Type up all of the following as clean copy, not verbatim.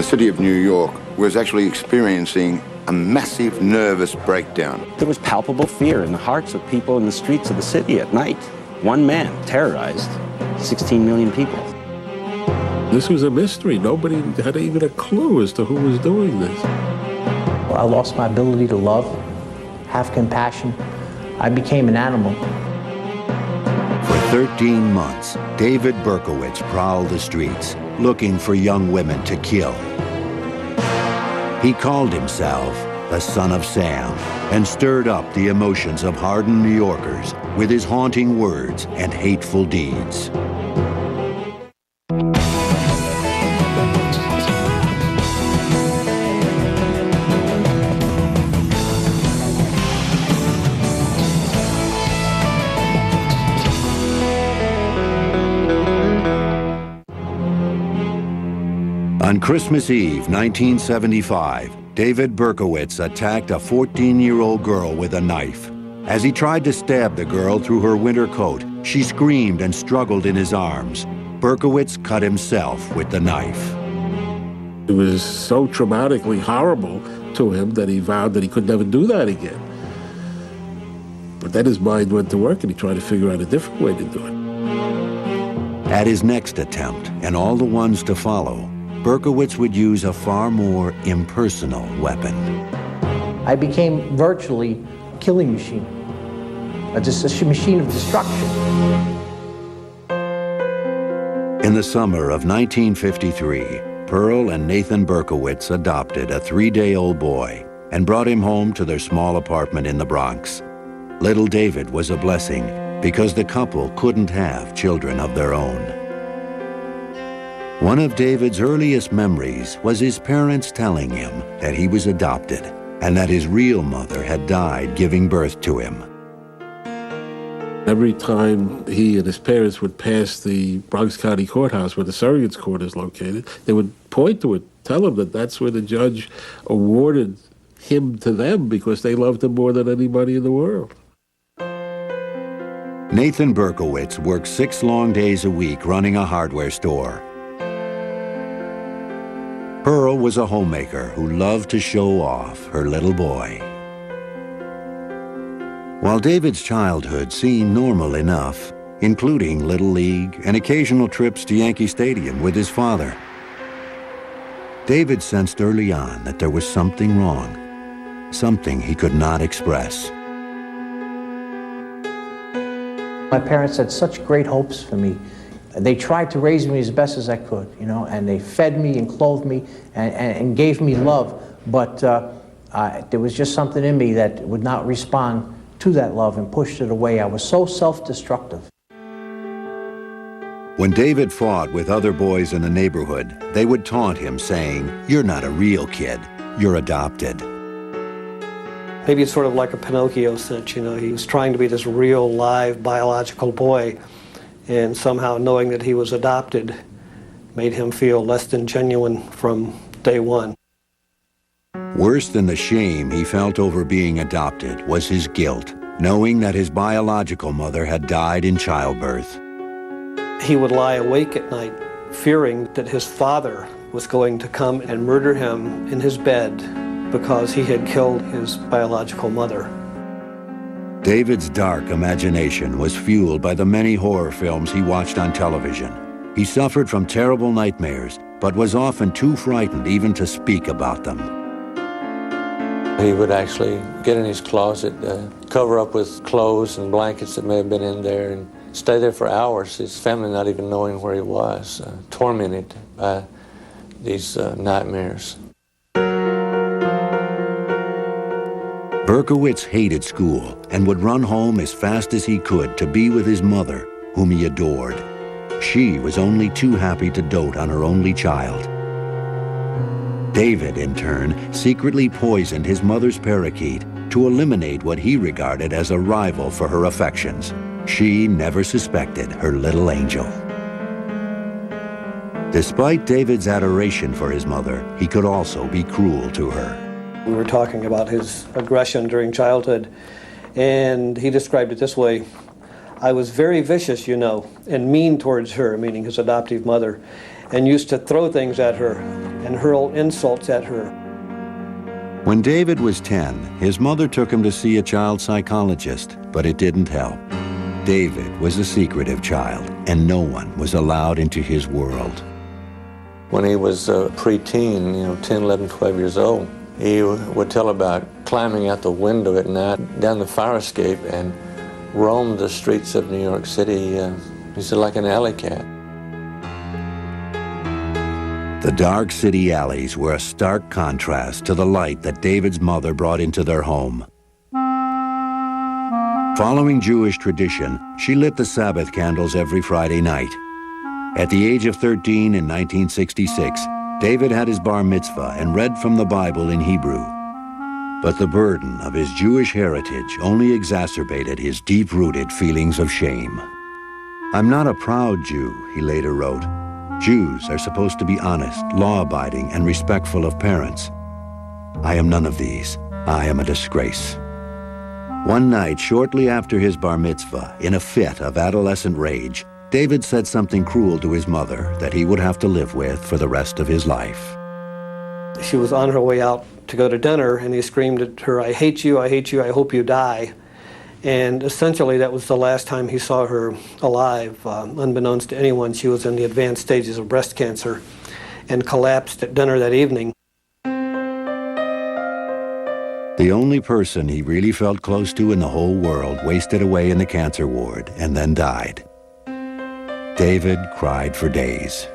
city of New York was actually experiencing a massive nervous breakdown. There was palpable fear in the hearts of people in the streets of the city at night. One man terrorized 16 million people. This was a mystery. Nobody had even a clue as to who was doing this. I lost my ability to love, have compassion. I became an animal. For 13 months, David Berkowitz prowled the streets, looking for young women to kill. He called himself the Son of Sam and stirred up the emotions of hardened New Yorkers with his haunting words and hateful deeds. On Christmas Eve, 1975, David Berkowitz attacked a 14-year-old girl with a knife. As he tried to stab the girl through her winter coat, she screamed and struggled in his arms. Berkowitz cut himself with the knife. It was so traumatically horrible to him that he vowed that he could never do that again. But then his mind went to work and he tried to figure out a different way to do it. At his next attempt, and all the ones to follow, Berkowitz would use a far more impersonal weapon. I became virtually a killing machine, a machine of destruction. In the summer of 1953, Pearl and Nathan Berkowitz adopted a 3-day-old boy and brought him home to their small apartment in the Bronx. Little David was a blessing because the couple couldn't have children of their own. One of David's earliest memories was his parents telling him that he was adopted and that his real mother had died giving birth to him. Every time he and his parents would pass the Bronx County Courthouse where the surrogates court is located, they would point to it, tell him that that's where the judge awarded him to them because they loved him more than anybody in the world. Nathan Berkowitz worked 6 long days a week running a hardware store. Pearl was a homemaker who loved to show off her little boy. While David's childhood seemed normal enough, including Little League and occasional trips to Yankee Stadium with his father, David sensed early on that there was something wrong, something he could not express. My parents had such great hopes for me. They tried to raise me as best as I could, you know, and they fed me and clothed me and gave me love, but there was just something in me that would not respond to that love and pushed it away. I was so self-destructive. When David fought with other boys in the neighborhood, they would taunt him, saying, "You're not a real kid, you're adopted." Maybe it's sort of like a Pinocchio cinch, you know, he was trying to be this real, live, biological boy, and somehow knowing that he was adopted made him feel less than genuine from day one. Worse than the shame he felt over being adopted was his guilt, knowing that his biological mother had died in childbirth. He would lie awake at night, fearing that his father was going to come and murder him in his bed because he had killed his biological mother. David's dark imagination was fueled by the many horror films he watched on television. He suffered from terrible nightmares, but was often too frightened even to speak about them. He would actually get in his closet, cover up with clothes and blankets that may have been in there, and stay there for hours, his family not even knowing where he was, tormented by these nightmares. Berkowitz hated school and would run home as fast as he could to be with his mother, whom he adored. She was only too happy to dote on her only child. David, in turn, secretly poisoned his mother's parakeet to eliminate what he regarded as a rival for her affections. She never suspected her little angel. Despite David's adoration for his mother, he could also be cruel to her. We were talking about his aggression during childhood, and he described it this way: I was very vicious, you know, and mean towards her, meaning his adoptive mother, and used to throw things at her and hurl insults at her. When David was 10, his mother took him to see a child psychologist, but it didn't help. David was a secretive child, and no one was allowed into his world. When he was a preteen, 10, 11, 12 years old, he would tell about climbing out the window at night down the fire escape and roam the streets of New York City, he said, like an alley cat. The dark city alleys were a stark contrast to the light that David's mother brought into their home. Following Jewish tradition, she lit the Sabbath candles every Friday night. At the age of 13 in 1966, David had his bar mitzvah and read from the Bible in Hebrew. But the burden of his Jewish heritage only exacerbated his deep-rooted feelings of shame. "I'm not a proud Jew," he later wrote. "Jews are supposed to be honest, law-abiding, and respectful of parents. I am none of these. I am a disgrace." One night, shortly after his bar mitzvah, in a fit of adolescent rage, David said something cruel to his mother that he would have to live with for the rest of his life. She was on her way out to go to dinner, and he screamed at her, I hate you, I hope you die." And essentially, that was the last time he saw her alive. Unbeknownst to anyone, she was in the advanced stages of breast cancer and collapsed at dinner that evening. The only person he really felt close to in the whole world wasted away in the cancer ward and then died. David cried for days.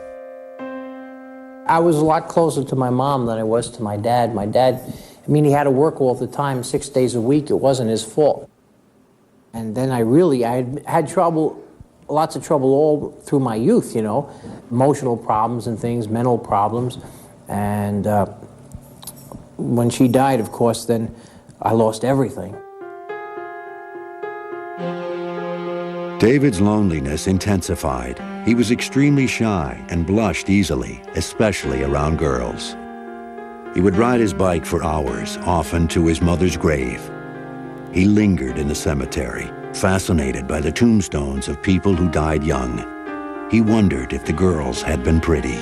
I was a lot closer to my mom than I was to my dad. My dad, he had to work all the time, 6 days a week. It wasn't his fault. And then I had trouble, lots of trouble all through my youth, emotional problems and things, mental problems. And when she died, of course, then I lost everything. David's loneliness intensified. He was extremely shy and blushed easily, especially around girls. He would ride his bike for hours, often to his mother's grave. He lingered in the cemetery, fascinated by the tombstones of people who died young. He wondered if the girls had been pretty.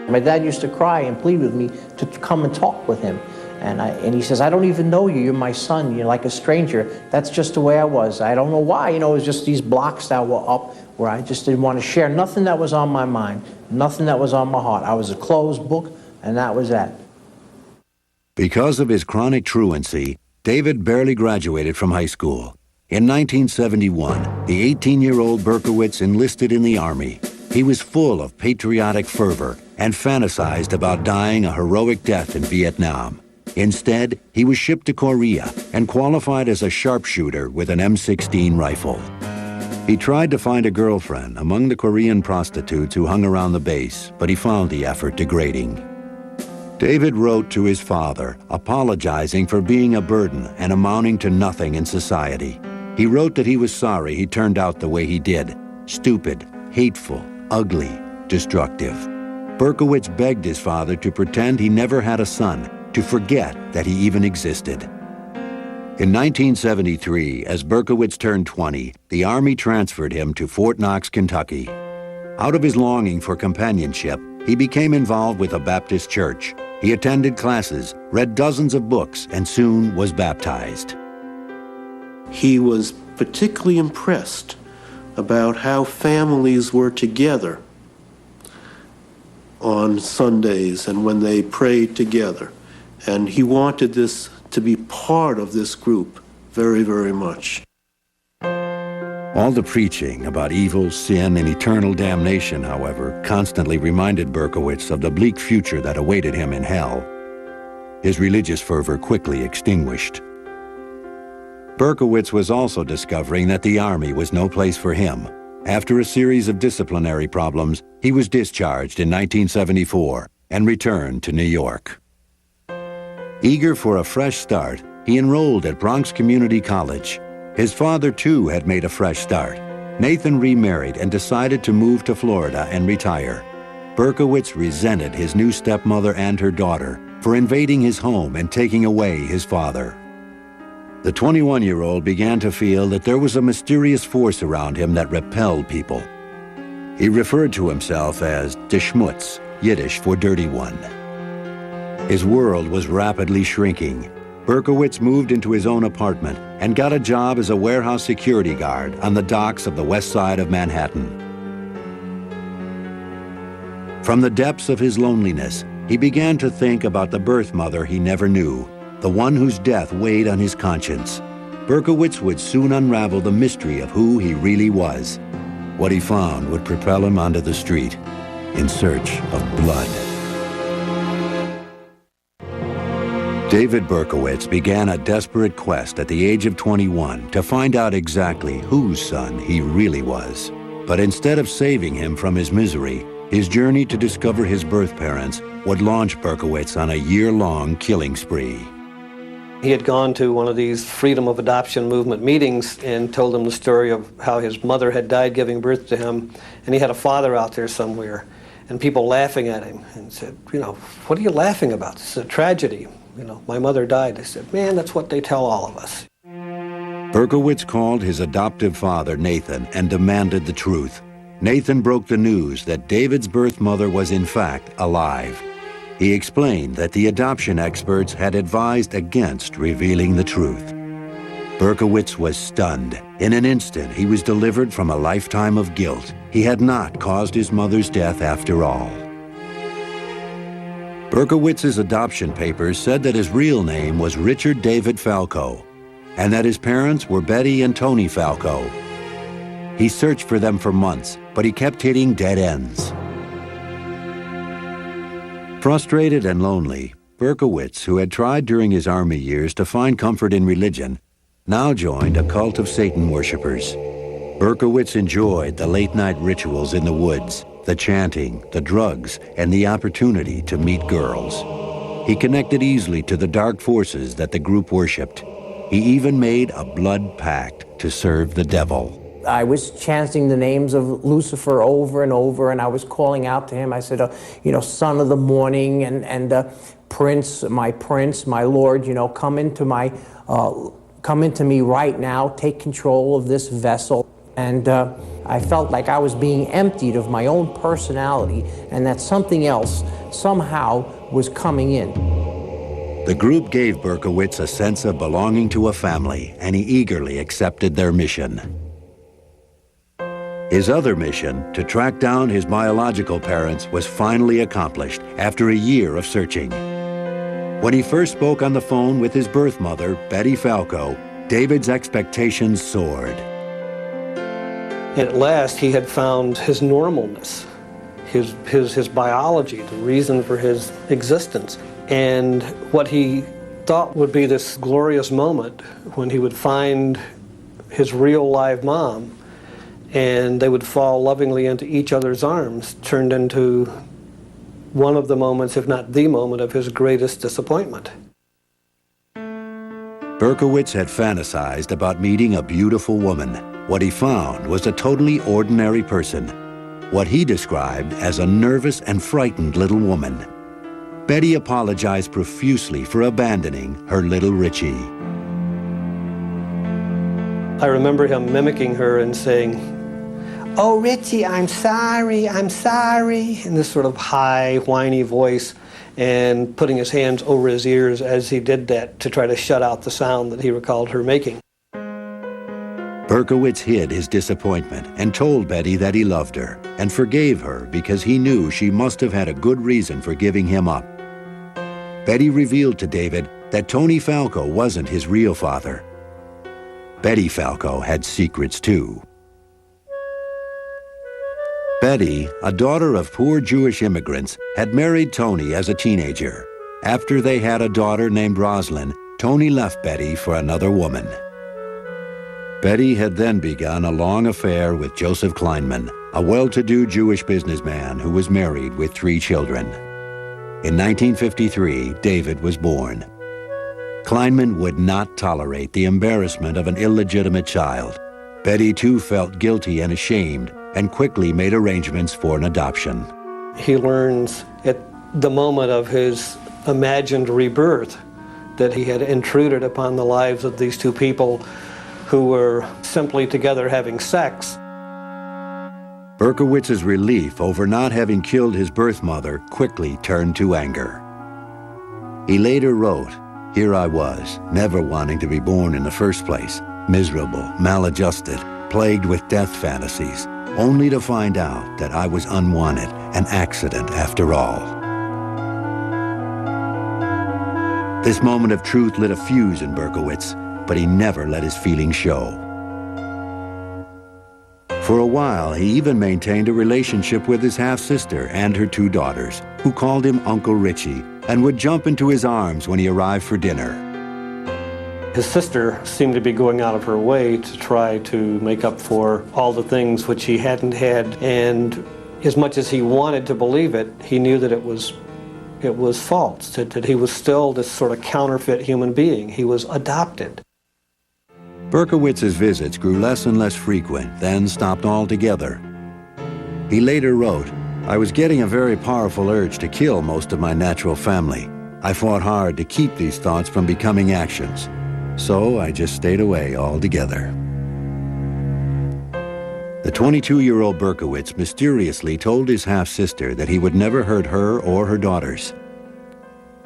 My dad used to cry and plead with me to come and talk with him. And he says, I don't even know you. You're my son. You're like a stranger. That's just the way I was. I don't know why. It was just these blocks that were up where I just didn't want to share nothing that was on my mind, nothing that was on my heart. I was a closed book, and that was that. Because of his chronic truancy, David barely graduated from high school. In 1971, the 18-year-old Berkowitz enlisted in the Army. He was full of patriotic fervor and fantasized about dying a heroic death in Vietnam. Instead, he was shipped to Korea and qualified as a sharpshooter with an M16 rifle. He tried to find a girlfriend among the Korean prostitutes who hung around the base, but he found the effort degrading. David wrote to his father, apologizing for being a burden and amounting to nothing in society. He wrote that he was sorry he turned out the way he did, stupid, hateful, ugly, destructive. Berkowitz begged his father to pretend he never had a son, to forget that he even existed. In 1973, as Berkowitz turned 20, the Army transferred him to Fort Knox, Kentucky. Out of his longing for companionship, he became involved with a Baptist church. He attended classes, read dozens of books, and soon was baptized. He was particularly impressed about how families were together on Sundays and when they prayed together. And he wanted this to be part of this group very, very much. All the preaching about evil, sin, and eternal damnation, however, constantly reminded Berkowitz of the bleak future that awaited him in hell. His religious fervor quickly extinguished. Berkowitz was also discovering that the Army was no place for him. After a series of disciplinary problems, he was discharged in 1974 and returned to New York. Eager for a fresh start, he enrolled at Bronx Community College. His father, too, had made a fresh start. Nathan remarried and decided to move to Florida and retire. Berkowitz resented his new stepmother and her daughter for invading his home and taking away his father. The 21-year-old began to feel that there was a mysterious force around him that repelled people. He referred to himself as der Schmutz, Yiddish for dirty one. His world was rapidly shrinking. Berkowitz moved into his own apartment and got a job as a warehouse security guard on the docks of the west side of Manhattan. From the depths of his loneliness, he began to think about the birth mother he never knew, the one whose death weighed on his conscience. Berkowitz would soon unravel the mystery of who he really was. What he found would propel him onto the street in search of blood. David Berkowitz began a desperate quest at the age of 21 to find out exactly whose son he really was. But instead of saving him from his misery, his journey to discover his birth parents would launch Berkowitz on a year-long killing spree. He had gone to one of these freedom of adoption movement meetings and told them the story of how his mother had died giving birth to him, and he had a father out there somewhere, and people laughing at him and said, you know, what are you laughing about? This is a tragedy. You know, my mother died. They said, man, that's what they tell all of us. Berkowitz called his adoptive father, Nathan, and demanded the truth. Nathan broke the news that David's birth mother was in fact alive. He explained that the adoption experts had advised against revealing the truth. Berkowitz was stunned. In an instant, he was delivered from a lifetime of guilt. He had not caused his mother's death after all. Berkowitz's adoption papers said that his real name was Richard David Falco, and that his parents were Betty and Tony Falco. He searched for them for months, but he kept hitting dead ends. Frustrated and lonely, Berkowitz, who had tried during his army years to find comfort in religion, now joined a cult of Satan worshippers. Berkowitz enjoyed the late-night rituals in the woods, the chanting, the drugs, and the opportunity to meet girls. He connected easily to the dark forces that the group worshipped. He even made a blood pact to serve the devil. I was chanting the names of Lucifer over and over, and I was calling out to him. I said, you know, son of the morning, and prince, my Lord, you know, come into me right now, take control of this vessel. And I felt like I was being emptied of my own personality, and that something else somehow was coming in. The group gave Berkowitz a sense of belonging to a family, and he eagerly accepted their mission. His other mission, to track down his biological parents, was finally accomplished after a year of searching. When he first spoke on the phone with his birth mother, Betty Falco, David's expectations soared. At last, he had found his normalness, his biology, the reason for his existence. And what he thought would be this glorious moment when he would find his real live mom and they would fall lovingly into each other's arms, turned into one of the moments, if not the moment, of his greatest disappointment. Berkowitz had fantasized about meeting a beautiful woman. What he found was a totally ordinary person, what he described as a nervous and frightened little woman. Betty apologized profusely for abandoning her little Richie. I remember him mimicking her and saying, "Oh, Richie, I'm sorry, in this sort of high, whiny voice, and putting his hands over his ears as he did that to try to shut out the sound that he recalled her making. Berkowitz hid his disappointment and told Betty that he loved her and forgave her because he knew she must have had a good reason for giving him up. Betty revealed to David that Tony Falco wasn't his real father. Betty Falco had secrets too. Betty, a daughter of poor Jewish immigrants, had married Tony as a teenager. After they had a daughter named Rosalind, Tony left Betty for another woman. Betty had then begun a long affair with Joseph Kleinman, a well-to-do Jewish businessman who was married with 3 children. In 1953, David was born. Kleinman would not tolerate the embarrassment of an illegitimate child. Betty too felt guilty and ashamed and quickly made arrangements for an adoption. He learns at the moment of his imagined rebirth that he had intruded upon the lives of these 2 people who were simply together having sex. Berkowitz's relief over not having killed his birth mother quickly turned to anger. He later wrote, "Here I was, never wanting to be born in the first place, miserable, maladjusted, plagued with death fantasies, only to find out that I was unwanted, an accident after all." This moment of truth lit a fuse in Berkowitz, but he never let his feelings show. For a while, he even maintained a relationship with his half-sister and her 2 daughters, who called him Uncle Richie and would jump into his arms when he arrived for dinner. His sister seemed to be going out of her way to try to make up for all the things which he hadn't had, and as much as he wanted to believe it, he knew that it was false, that he was still this sort of counterfeit human being. He was adopted. Berkowitz's visits grew less and less frequent, then stopped altogether. He later wrote, "I was getting a very powerful urge to kill most of my natural family. I fought hard to keep these thoughts from becoming actions. So I just stayed away altogether." The 22-year-old Berkowitz mysteriously told his half-sister that he would never hurt her or her daughters.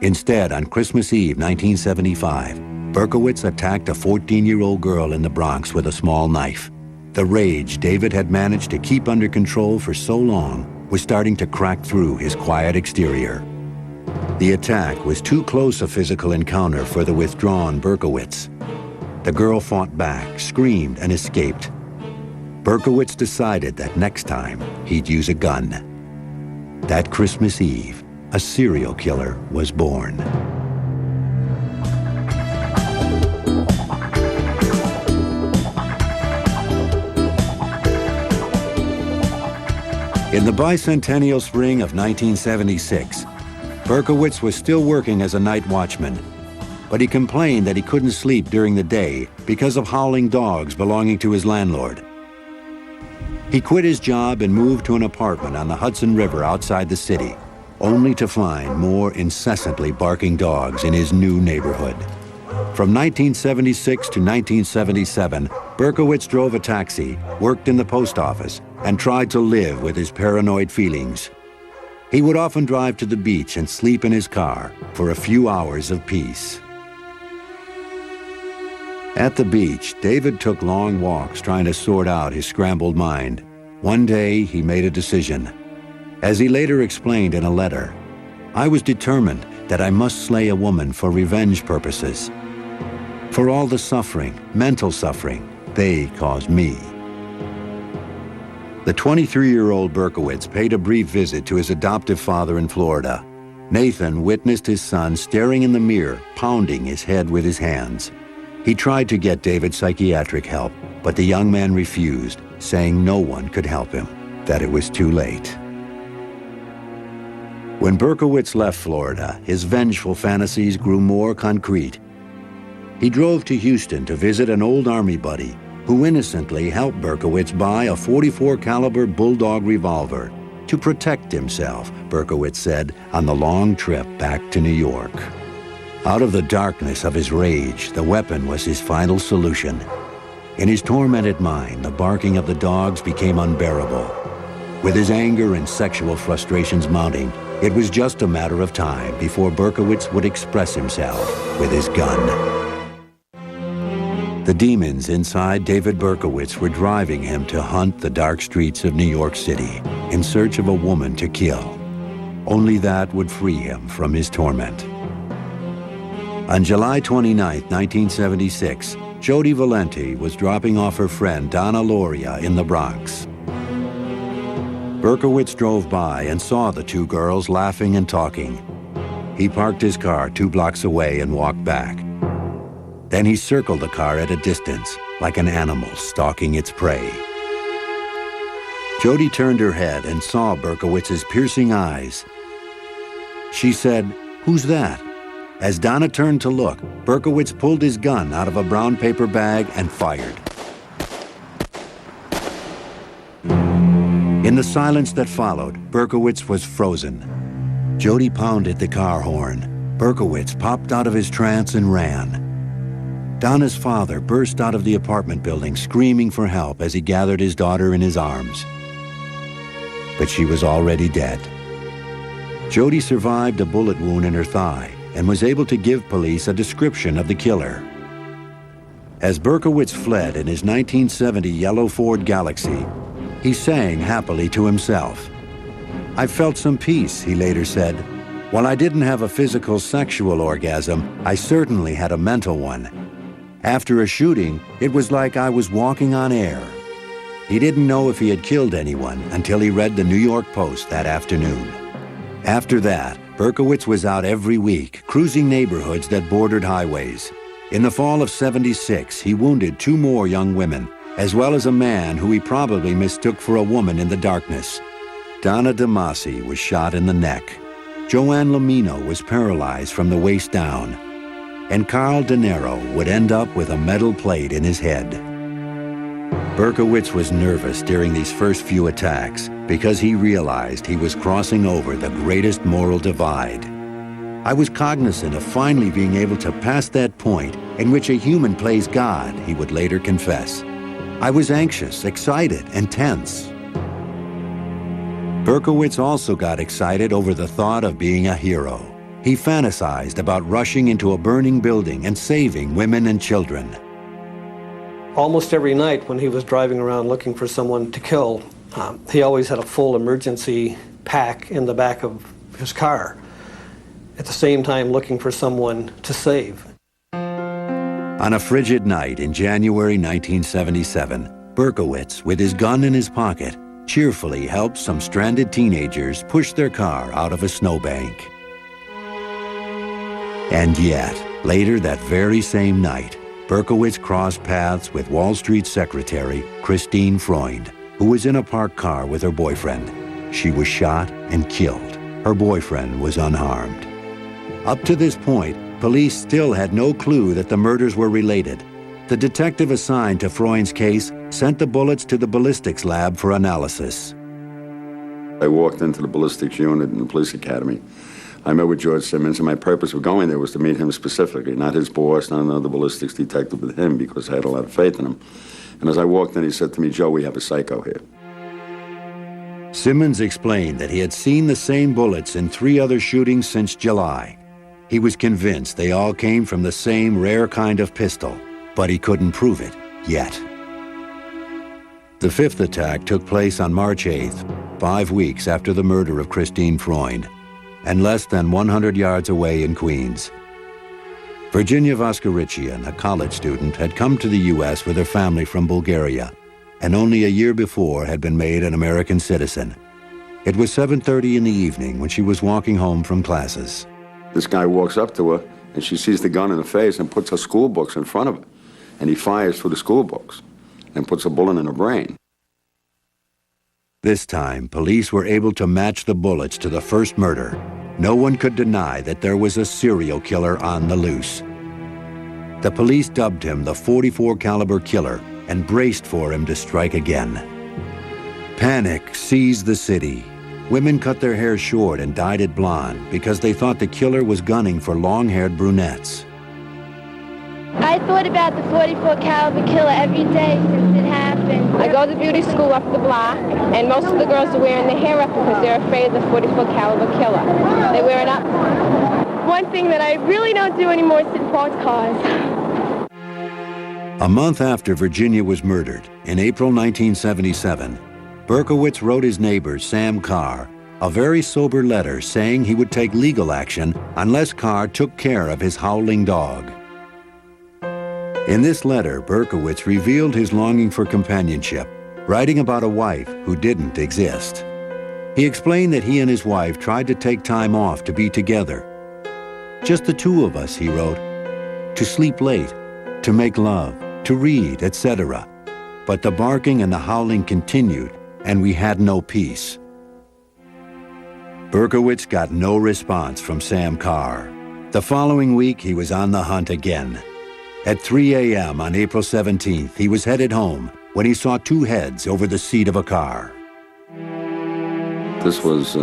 Instead, on Christmas Eve 1975, Berkowitz attacked a 14-year-old girl in the Bronx with a small knife. The rage David had managed to keep under control for so long was starting to crack through his quiet exterior. The attack was too close a physical encounter for the withdrawn Berkowitz. The girl fought back, screamed, and escaped. Berkowitz decided that next time he'd use a gun. That Christmas Eve, a serial killer was born. In the bicentennial spring of 1976, Berkowitz was still working as a night watchman, but he complained that he couldn't sleep during the day because of howling dogs belonging to his landlord. He quit his job and moved to an apartment on the Hudson River outside the city, only to find more incessantly barking dogs in his new neighborhood. From 1976 to 1977, Berkowitz drove a taxi, worked in the post office, and tried to live with his paranoid feelings. He would often drive to the beach and sleep in his car for a few hours of peace. At the beach, David took long walks trying to sort out his scrambled mind. One day, he made a decision. As he later explained in a letter, "I was determined that I must slay a woman for revenge purposes. For all the suffering, mental suffering, they caused me." The 23-year-old Berkowitz paid a brief visit to his adoptive father in Florida. Nathan witnessed his son staring in the mirror, pounding his head with his hands. He tried to get David psychiatric help, but the young man refused, saying no one could help him, that it was too late. When Berkowitz left Florida, his vengeful fantasies grew more concrete. He drove to Houston to visit an old Army buddy who innocently helped Berkowitz buy a .44 caliber Bulldog revolver to protect himself, Berkowitz said, on the long trip back to New York. Out of the darkness of his rage, the weapon was his final solution. In his tormented mind, the barking of the dogs became unbearable. With his anger and sexual frustrations mounting, it was just a matter of time before Berkowitz would express himself with his gun. The demons inside David Berkowitz were driving him to hunt the dark streets of New York City in search of a woman to kill. Only that would free him from his torment. On July 29, 1976, Jody Valenti was dropping off her friend Donna Loria in the Bronx. Berkowitz drove by and saw the two girls laughing and talking. He parked his car 2 blocks away and walked back. Then he circled the car at a distance, like an animal stalking its prey. Jody turned her head and saw Berkowitz's piercing eyes. She said, "Who's that?" As Donna turned to look, Berkowitz pulled his gun out of a brown paper bag and fired. In the silence that followed, Berkowitz was frozen. Jody pounded the car horn. Berkowitz popped out of his trance and ran. Donna's father burst out of the apartment building, screaming for help as he gathered his daughter in his arms. but she was already dead. Jody survived a bullet wound in her thigh and was able to give police a description of the killer. As Berkowitz fled in his 1970 yellow Ford Galaxy, he sang happily to himself. "I felt some peace," he later said. "While I didn't have a physical sexual orgasm, I certainly had a mental one. After a shooting, it was like I was walking on air." He didn't know if he had killed anyone until he read the New York Post that afternoon. After that, Berkowitz was out every week, cruising neighborhoods that bordered highways. In the fall of '76, he wounded 2 more young women, as well as a man who he probably mistook for a woman in the darkness. Donna DeMasi was shot in the neck. Joanne Lamino was paralyzed from the waist down. And Carl De Niro would end up with a metal plate in his head. Berkowitz was nervous during these first few attacks because he realized he was crossing over the greatest moral divide. "I was cognizant of finally being able to pass that point in which a human plays God," he would later confess. "I was anxious, excited, and tense." Berkowitz also got excited over the thought of being a hero. He fantasized about rushing into a burning building and saving women and children. Almost every night when he was driving around looking for someone to kill, he always had a full emergency pack in the back of his car, at the same time looking for someone to save. On a frigid night in January 1977, Berkowitz, with his gun in his pocket, cheerfully helped some stranded teenagers push their car out of a snowbank. And yet, later that very same night, Berkowitz crossed paths with Wall Street secretary Christine Freund, who was in a parked car with her boyfriend. She was shot and killed. Her boyfriend was unharmed. Up to this point, police still had no clue that the murders were related. The detective assigned to Freund's case sent the bullets to the ballistics lab for analysis. I walked into the ballistics unit in the police academy. I met with George Simmons, and my purpose of going there was to meet him specifically, not his boss, not another ballistics detective, but him, because I had a lot of faith in him. And as I walked in, he said to me, "Joe, we have a psycho here." Simmons explained that he had seen the same bullets in 3 other shootings since July. He was convinced they all came from the same rare kind of pistol, but he couldn't prove it yet. The 5th attack took place on March 8th, 5 weeks after the murder of Christine Freund, and less than 100 yards away in Queens. Virginia Voskerichian, a college student, had come to the U.S. with her family from Bulgaria, and only a year before had been made an American citizen. It was 7:30 in the evening when she was walking home from classes. This guy walks up to her, and she sees the gun in her face and puts her school books in front of her. And he fires through the school books and puts a bullet in her brain. This time, police were able to match the bullets to the first murder. No one could deny that there was a serial killer on the loose. The police dubbed him the .44 caliber killer and braced for him to strike again. Panic seized the city. Women cut their hair short and dyed it blonde because they thought the killer was gunning for long-haired brunettes. I thought about the .44 caliber killer every day since it happened. I go to beauty school up the block, and most of the girls are wearing their hair up because they're afraid of the .44 caliber killer. They wear it up. One thing that I really don't do anymore is sit in parked cars. A month after Virginia was murdered, in April 1977, Berkowitz wrote his neighbor, Sam Carr, a very sober letter saying he would take legal action unless Carr took care of his howling dog. In this letter, Berkowitz revealed his longing for companionship, writing about a wife who didn't exist. He explained that he and his wife tried to take time off to be together. "Just the 2 of us," he wrote, "to sleep late, to make love, to read, etc. But the barking and the howling continued, and we had no peace." Berkowitz got no response from Sam Carr. The following week, he was on the hunt again. At 3 a.m. on April 17th, he was headed home when he saw 2 heads over the seat of a car. This was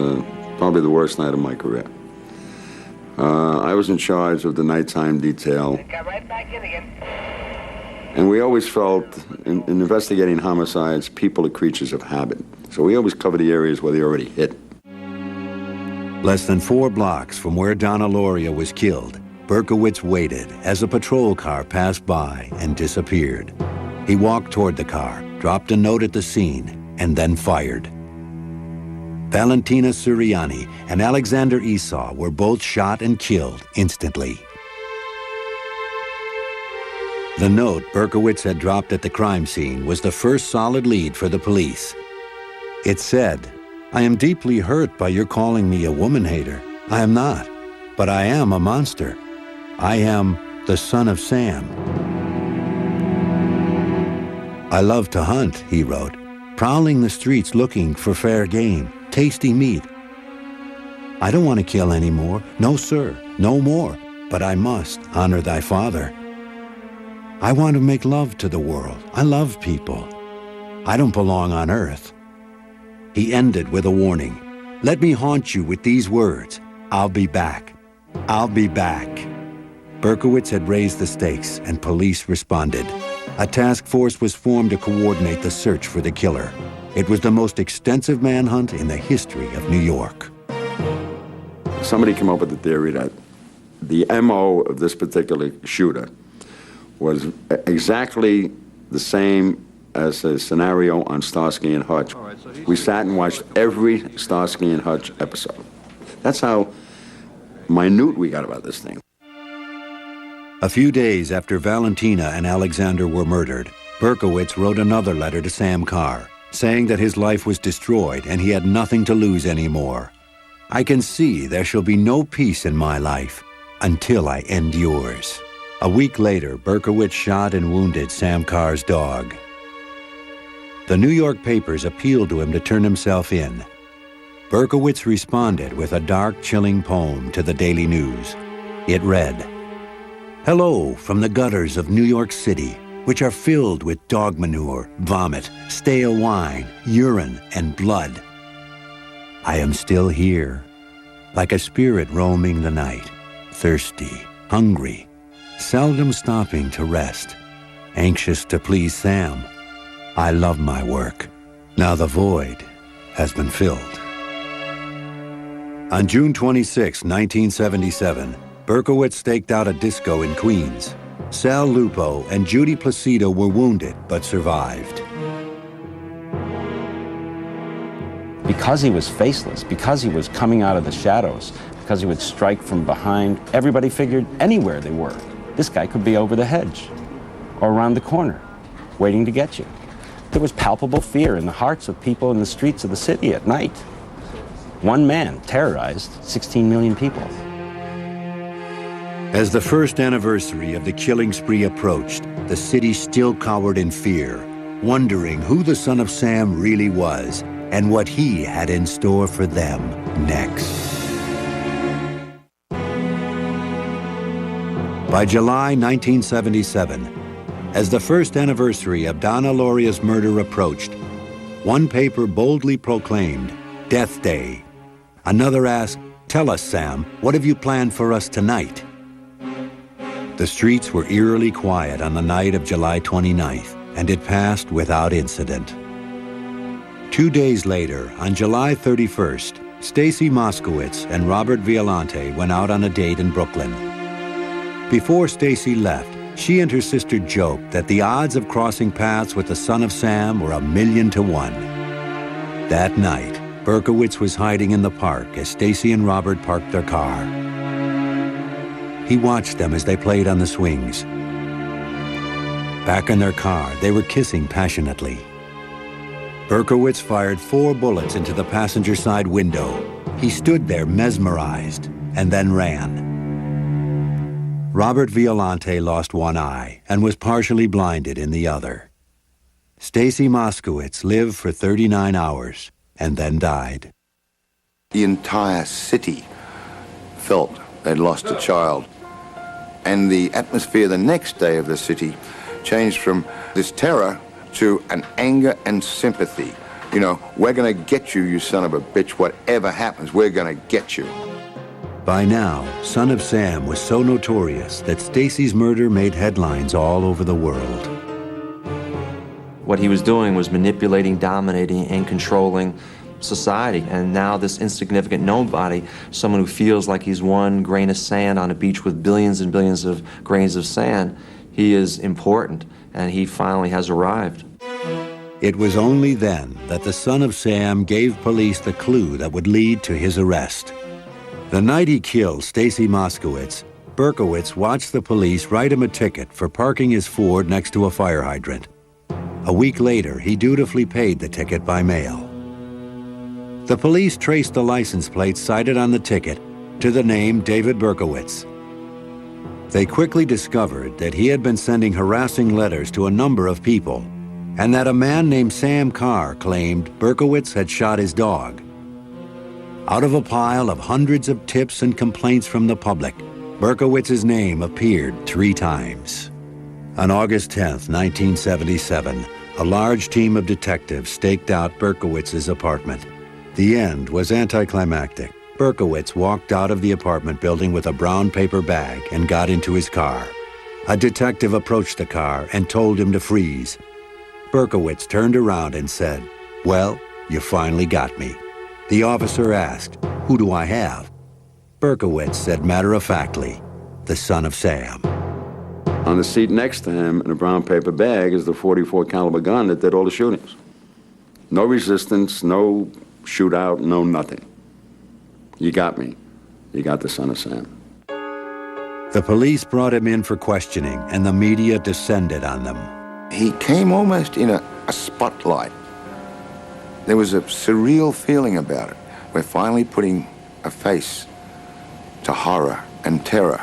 probably the worst night of my career. I was in charge of the nighttime detail. Got right back in again. And we always felt, in investigating homicides, people are creatures of habit. So we always cover the areas where they already hit. Less than 4 blocks from where Donna Lauria was killed, Berkowitz waited as a patrol car passed by and disappeared. He walked toward the car, dropped a note at the scene, and then fired. Valentina Suriani and Alexander Esau were both shot and killed instantly. The note Berkowitz had dropped at the crime scene was the first solid lead for the police. It said, "I am deeply hurt by your calling me a woman hater. I am not, but I am a monster. I am the son of Sam." "I love to hunt," he wrote, "prowling the streets looking for fair game, tasty meat. I don't want to kill anymore. No, sir, no more. But I must honor thy father. I want to make love to the world. I love people. I don't belong on earth." He ended with a warning. "Let me haunt you with these words. I'll be back. I'll be back." Berkowitz had raised the stakes and police responded. A task force was formed to coordinate the search for the killer. It was the most extensive manhunt in the history of New York. Somebody came up with the theory that the MO of this particular shooter was exactly the same as the scenario on Starsky and Hutch. We sat and watched every Starsky and Hutch episode. That's how minute we got about this thing. A few days after Valentina and Alexander were murdered, Berkowitz wrote another letter to Sam Carr, saying that his life was destroyed and he had nothing to lose anymore. "I can see there shall be no peace in my life until I end yours." A week later, Berkowitz shot and wounded Sam Carr's dog. The New York papers appealed to him to turn himself in. Berkowitz responded with a dark, chilling poem to the Daily News. It read, "Hello from the gutters of New York City, which are filled with dog manure, vomit, stale wine, urine, and blood. I am still here, like a spirit roaming the night, thirsty, hungry, seldom stopping to rest, anxious to please Sam. I love my work. Now the void has been filled." On June 26, 1977, Berkowitz staked out a disco in Queens. Sal Lupo and Judy Placido were wounded but survived. Because he was faceless, because he was coming out of the shadows, because he would strike from behind, everybody figured anywhere they were, this guy could be over the hedge or around the corner, waiting to get you. There was palpable fear in the hearts of people in the streets of the city at night. One man terrorized 16 million people. As the first anniversary of the killing spree approached, the city still cowered in fear, wondering who the son of Sam really was and what he had in store for them next. By July 1977, as the first anniversary of Donna Lauria's murder approached, one paper boldly proclaimed, "Death Day." Another asked, "Tell us, Sam, what have you planned for us tonight?" The streets were eerily quiet on the night of July 29th, and it passed without incident. 2 days later, on July 31st, Stacy Moskowitz and Robert Violante went out on a date in Brooklyn. Before Stacy left, she and her sister joked that the odds of crossing paths with the son of Sam were 1,000,000 to 1. That night, Berkowitz was hiding in the park as Stacy and Robert parked their car. He watched them as they played on the swings. Back in their car, they were kissing passionately. Berkowitz fired 4 bullets into the passenger side window. He stood there mesmerized and then ran. Robert Violante lost one eye and was partially blinded in the other. Stacy Moskowitz lived for 39 hours and then died. The entire city felt they'd lost a child. And the atmosphere the next day of the city changed from this terror to an anger and sympathy. You know, we're going to get you, you son of a bitch. Whatever happens, we're going to get you. By now, Son of Sam was so notorious that Stacy's murder made headlines all over the world. What he was doing was manipulating, dominating, and controlling society. And now this insignificant nobody, someone who feels like he's one grain of sand on a beach with billions and billions of grains of sand, he is important, and he finally has arrived. It was only then that the son of Sam gave police the clue that would lead to his arrest. The night he killed Stacy Moskowitz, Berkowitz watched the police write him a ticket for parking his Ford next to a fire hydrant. A week later, he dutifully paid the ticket by mail. The police traced the license plate cited on the ticket to the name David Berkowitz. They quickly discovered that he had been sending harassing letters to a number of people, and that a man named Sam Carr claimed Berkowitz had shot his dog. Out of a pile of hundreds of tips and complaints from the public, Berkowitz's name appeared 3 times. On August 10th, 1977, a large team of detectives staked out Berkowitz's apartment. The end was anticlimactic. Berkowitz walked out of the apartment building with a brown paper bag and got into his car. A detective approached the car and told him to freeze. Berkowitz turned around and said, "Well, you finally got me." The officer asked, "Who do I have?" Berkowitz said matter-of-factly, "The son of Sam." On the seat next to him in a brown paper bag is the .44 caliber gun that did all the shootings. No resistance, no shootout, no nothing. You got me. You got the son of Sam. The police brought him in for questioning, and the media descended on them. He came almost in a spotlight. There was a surreal feeling about it. We're finally putting a face to horror and terror.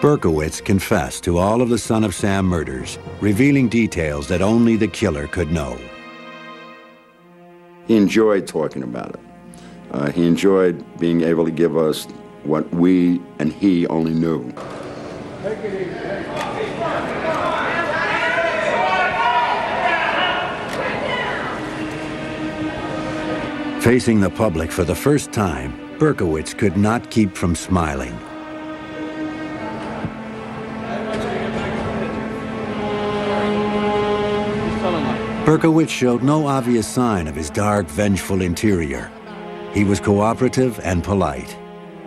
Berkowitz confessed to all of the son of Sam murders, revealing details that only the killer could know. He enjoyed talking about it. He enjoyed being able to give us what we and he only knew. Facing the public for the first time, Berkowitz could not keep from smiling. Berkowitz showed no obvious sign of his dark, vengeful interior. He was cooperative and polite.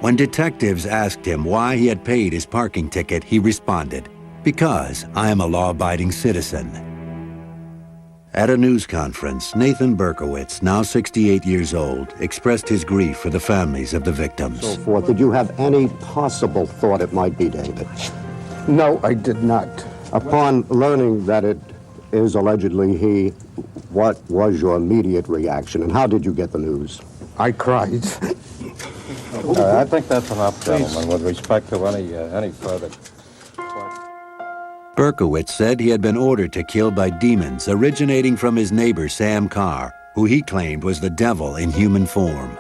When detectives asked him why he had paid his parking ticket, he responded, "Because I am a law-abiding citizen." At a news conference, Nathan Berkowitz, now 68 years old, expressed his grief for the families of the victims. So forth. Did you have any possible thought it might be David? No, I did not. Upon learning that it is allegedly he, what was your immediate reaction, and how did you get the news? I cried. I think that's enough, gentlemen, with respect to any further. Berkowitz said he had been ordered to kill by demons originating from his neighbor Sam Carr, who he claimed was the devil in human form.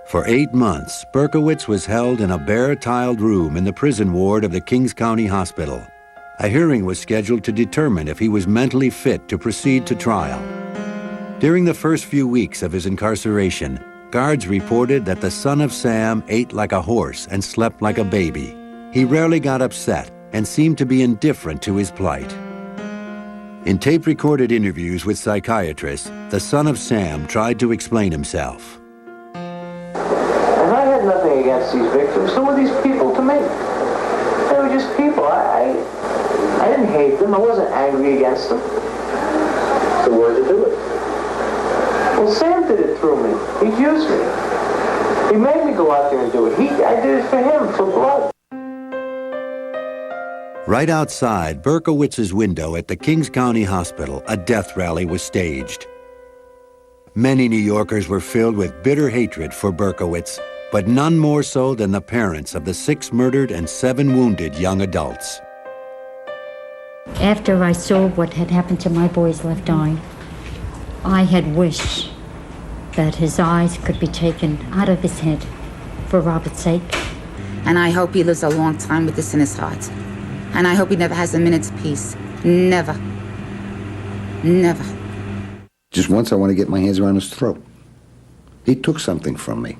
For 8 months, Berkowitz was held in a bare-tiled room in the prison ward of the Kings County Hospital. A hearing was scheduled to determine if he was mentally fit to proceed to trial. During the first few weeks of his incarceration, guards reported that the son of Sam ate like a horse and slept like a baby. He rarely got upset and seemed to be indifferent to his plight. In tape-recorded interviews with psychiatrists, the son of Sam tried to explain himself. And I had nothing against these victims. Who were these people to me? They were just people. I didn't hate them. I wasn't angry against them. So why did you do it? Well, Sam did it through me. He used me. He made me go out there and do it. I did it for him, for blood. Right outside Berkowitz's window at the Kings County Hospital, a death rally was staged. Many New Yorkers were filled with bitter hatred for Berkowitz, but none more so than the parents of the 6 murdered and 7 wounded young adults. After I saw what had happened to my boy's left eye, I had wished that his eyes could be taken out of his head for Robert's sake. And I hope he lives a long time with this in his heart. And I hope he never has a minute's peace. Never. Never. Just once I want to get my hands around his throat. He took something from me.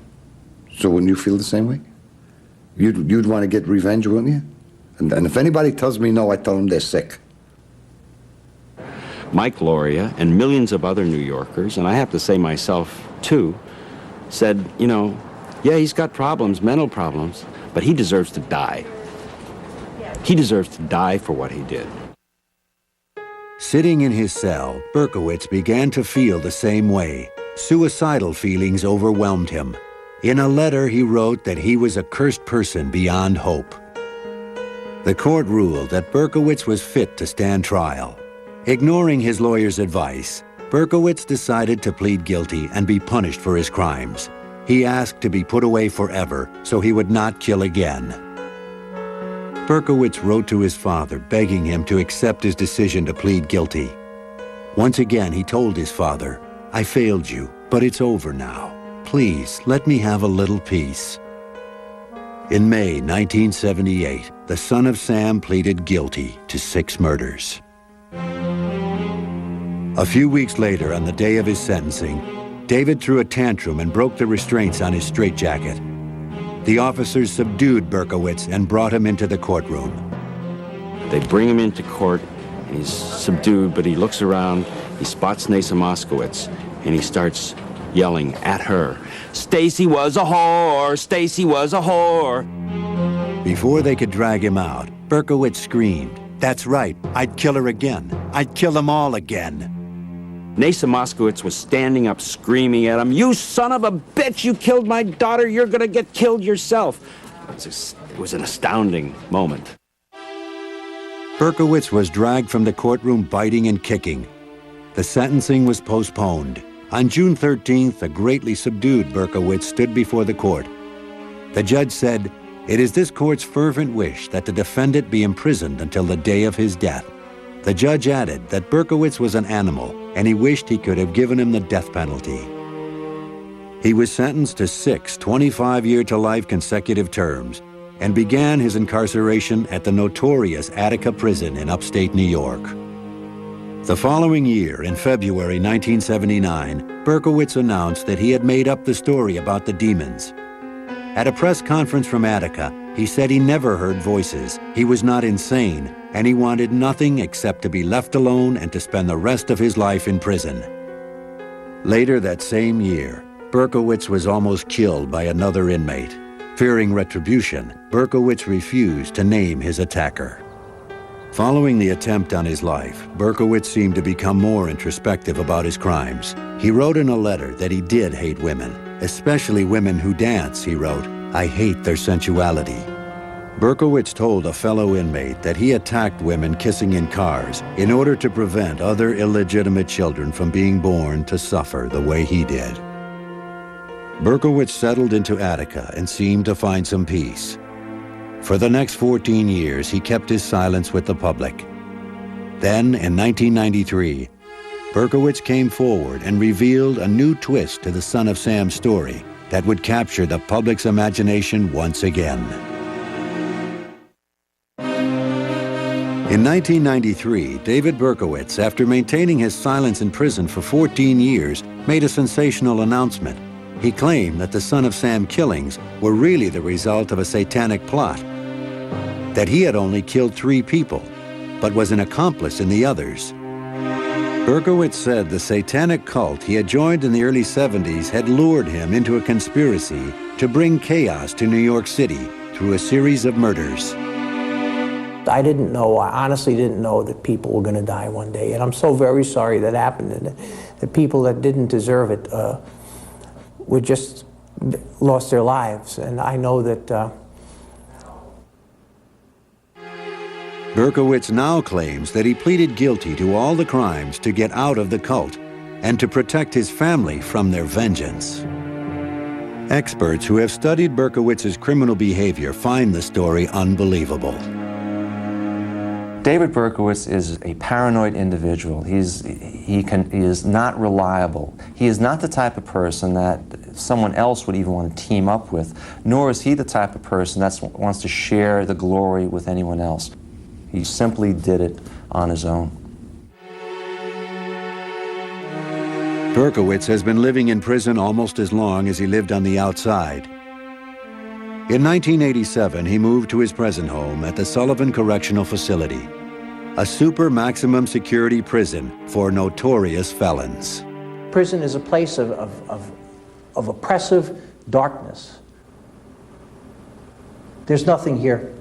So wouldn't you feel the same way? You'd want to get revenge, wouldn't you? And if anybody tells me no, I tell them they're sick. Mike Loria and millions of other New Yorkers, and I have to say myself too, said, you know, yeah, he's got problems, mental problems, but he deserves to die. He deserves to die for what he did. Sitting in his cell, Berkowitz began to feel the same way. Suicidal feelings overwhelmed him. In a letter, he wrote that he was a cursed person beyond hope. The court ruled that Berkowitz was fit to stand trial. Ignoring his lawyer's advice, Berkowitz decided to plead guilty and be punished for his crimes. He asked to be put away forever so he would not kill again. Berkowitz wrote to his father, begging him to accept his decision to plead guilty. Once again, he told his father, "I failed you, but it's over now. Please, let me have a little peace." In May 1978, the son of Sam pleaded guilty to 6 murders. A few weeks later, on the day of his sentencing, David threw a tantrum and broke the restraints on his straitjacket. The officers subdued Berkowitz and brought him into the courtroom. They bring him into court, and he's subdued, but he looks around, he spots Nasa Moskowitz, and he starts yelling at her, "Stacy was a whore! Stacy was a whore!" Before they could drag him out, Berkowitz screamed, "That's right, I'd kill her again. I'd kill them all again." Nasa Moskowitz was standing up screaming at him, "You son of a bitch, you killed my daughter, you're gonna get killed yourself." It was an astounding moment. Berkowitz was dragged from the courtroom biting and kicking. The sentencing was postponed. On June 13th, a greatly subdued Berkowitz stood before the court. The judge said, "It is this court's fervent wish that the defendant be imprisoned until the day of his death." The judge added that Berkowitz was an animal, and he wished he could have given him the death penalty. He was sentenced to 6 25-year-to-life consecutive terms and began his incarceration at the notorious Attica prison in upstate New York. The following year, in February 1979, Berkowitz announced that he had made up the story about the demons. At a press conference from Attica, he said he never heard voices, he was not insane, and he wanted nothing except to be left alone and to spend the rest of his life in prison. Later that same year, Berkowitz was almost killed by another inmate. Fearing retribution, Berkowitz refused to name his attacker. Following the attempt on his life, Berkowitz seemed to become more introspective about his crimes. He wrote in a letter that he did hate women, especially women who dance, he wrote, "I hate their sensuality." Berkowitz told a fellow inmate that he attacked women kissing in cars in order to prevent other illegitimate children from being born to suffer the way he did. Berkowitz settled into Attica and seemed to find some peace. For the next 14 years, he kept his silence with the public. Then, in 1993, Berkowitz came forward and revealed a new twist to the Son of Sam story that would capture the public's imagination once again. In 1993, David Berkowitz, after maintaining his silence in prison for 14 years, made a sensational announcement. He claimed that the Son of Sam killings were really the result of a satanic plot, that he had only killed 3 people, but was an accomplice in the others. Berkowitz said the satanic cult he had joined in the early 70s had lured him into a conspiracy to bring chaos to New York City through a series of murders. I didn't know, I honestly didn't know that people were going to die one day, and I'm so very sorry that happened, and the people that didn't deserve it were just lost their lives, and I know that Berkowitz now claims that he pleaded guilty to all the crimes to get out of the cult and to protect his family from their vengeance. Experts who have studied Berkowitz's criminal behavior find the story unbelievable. David Berkowitz is a paranoid individual. He is not reliable. He is not the type of person that someone else would even want to team up with, nor is he the type of person that wants to share the glory with anyone else. He simply did it on his own. Berkowitz has been living in prison almost as long as he lived on the outside. In 1987, he moved to his present home at the Sullivan Correctional Facility, a super maximum security prison for notorious felons. Prison is a place of oppressive darkness. There's nothing here.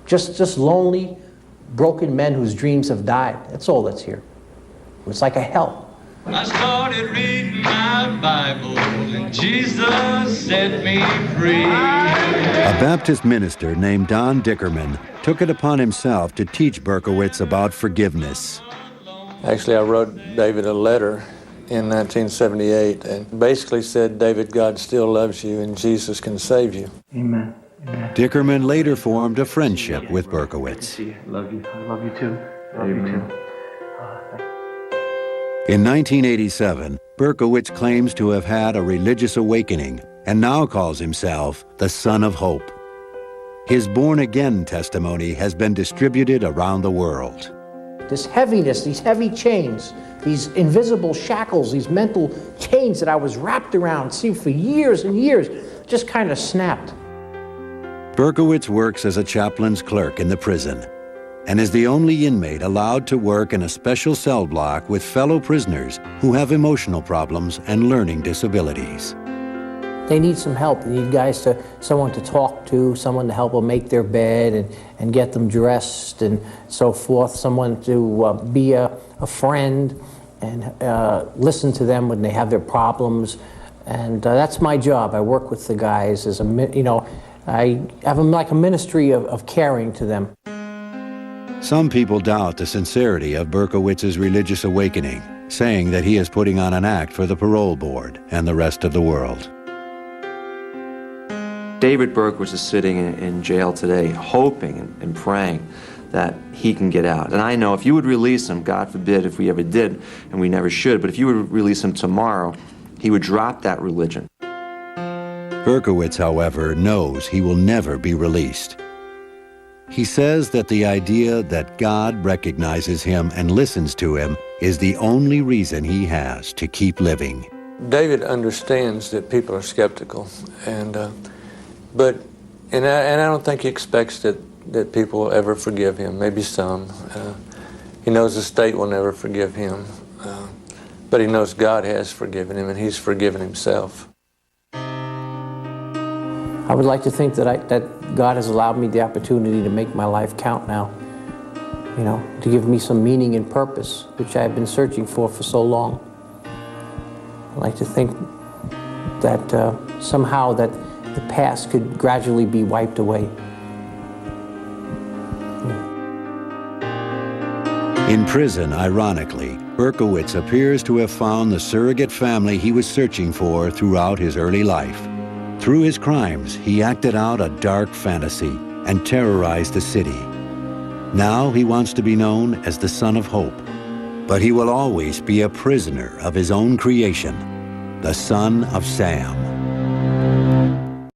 Just lonely, broken men whose dreams have died. That's all that's here. It's like a hell. I started reading my Bible and Jesus set me free. A Baptist minister named Don Dickerman took it upon himself to teach Berkowitz about forgiveness. Actually, I wrote David a letter in 1978 and basically said, David, God still loves you and Jesus can save you. Amen. Dickerman later formed a friendship with Berkowitz. Love you. I love you too. Love you too. In 1987, Berkowitz claims to have had a religious awakening and now calls himself the Son of Hope. His born-again testimony has been distributed around the world. This heaviness, these heavy chains, these invisible shackles, these mental chains that I was wrapped around, see, for years and years, just kind of snapped. Berkowitz works as a chaplain's clerk in the prison and is the only inmate allowed to work in a special cell block with fellow prisoners who have emotional problems and learning disabilities. They need some help. They need someone to talk to, someone to help them make their bed and get them dressed and so forth, someone to be a friend and listen to them when they have their problems. And that's my job. I work with the guys as I have like a ministry of caring to them. Some people doubt the sincerity of Berkowitz's religious awakening, saying that he is putting on an act for the parole board and the rest of the world. David Berkowitz is sitting in jail today, hoping and praying that he can get out. And I know if you would release him, God forbid if we ever did, and we never should, but if you would release him tomorrow, he would drop that religion. Berkowitz, however, knows he will never be released. He says that the idea that God recognizes him and listens to him is the only reason he has to keep living. David understands that people are skeptical, but I don't think he expects that people will ever forgive him. Maybe some. He knows the state will never forgive him, but he knows God has forgiven him, and he's forgiven himself. I would like to think that God has allowed me the opportunity to make my life count now, to give me some meaning and purpose, which I've been searching for so long. I'd like to think that somehow that the past could gradually be wiped away. In prison, ironically, Berkowitz appears to have found the surrogate family he was searching for throughout his early life. Through his crimes, he acted out a dark fantasy and terrorized the city. Now he wants to be known as the Son of Hope, but he will always be a prisoner of his own creation, the Son of Sam.